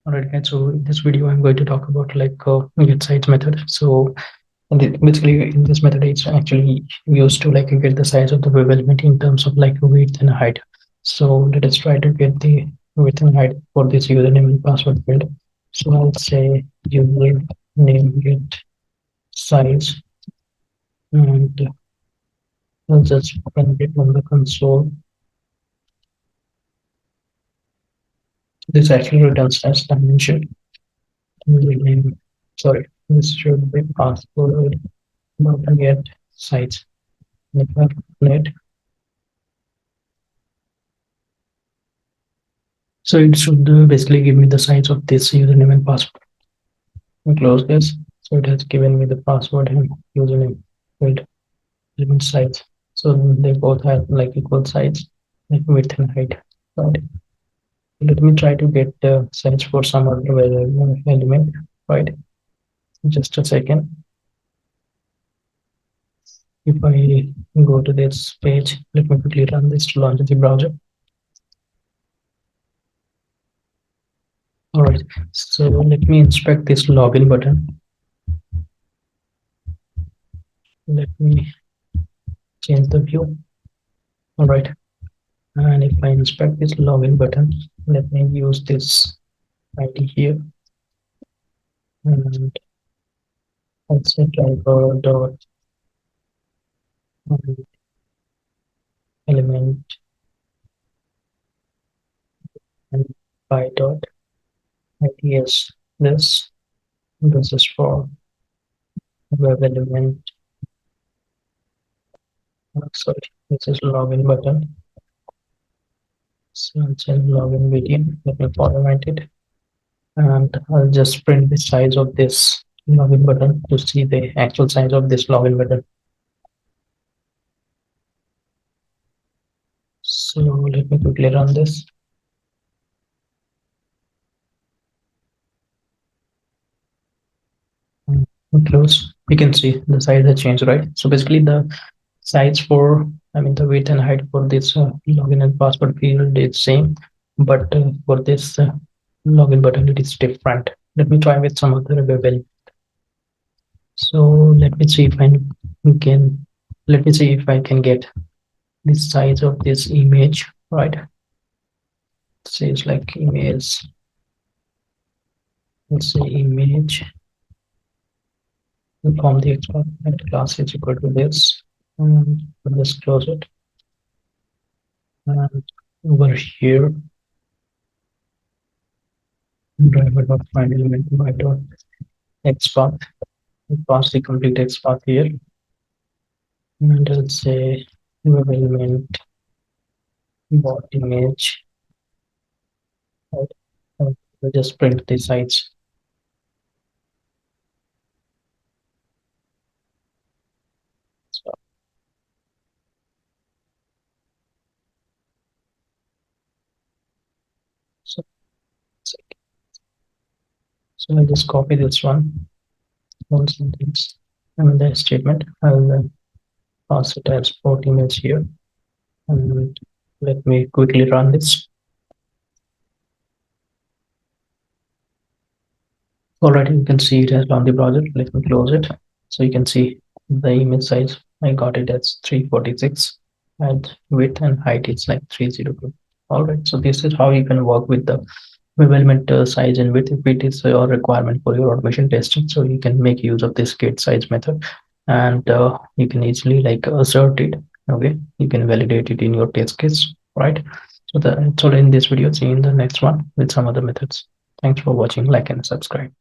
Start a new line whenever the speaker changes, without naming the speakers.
Alright guys, so in this video I'm going to talk about getSize method. Basically in this method it's actually used to get the size of the web element in terms of width and height. So let us try to get the width and height for this username and password field. So I'll say username get size, and I'll just print it on the console. This actually returns as dimension. Username, sorry, this should be password dot get size. If I run it, so it should basically give me the size of this username and password. I close this. So it has given me the password and username field element size. So they both have equal size, like width and height. Right. Let me try to get the size for some other element. Right. Just a second. If I go to this page, let me quickly run this to launch the browser. All right. So let me inspect this login button. Let me change the view. All right. And if I inspect this login button, let me use this ID here, and I'll say driver dot element and by dot IDS. This is for web element. Sorry, this is login button. So it's a login video. Let me format it, and I'll just print the size of this login button to see the actual size of this login button. So let me quickly run this. Close. We can see the size has changed, right? So basically the size for, the width and height for this login and password field is same, but for this login button it is different. Let me try with some other web element. So let me see if I can get the size of this image, right? It says image. Let's say image from the XPath class is equal to this, and we'll just close it. And over here, driver dot find element by dot XPath. We pass the complete XPath here, and I'll say web element bot image. Right. We'll just print the size. So, I'll just copy this one sentence and the statement. I'll pass it as 40 minutes here, and let me quickly run this. Already you can see it has run the browser. Let me close it. So you can see the image size. I got it as 346, and width and height is 302. All right, so this is how you can work with the web element size and width if it is your requirement for your automation testing. So you can make use of this getSize method, and you can easily assert it. Okay, you can validate it in your test case, right? So that's all in this video. See you in the next one with some other methods. Thanks for watching. Like and subscribe.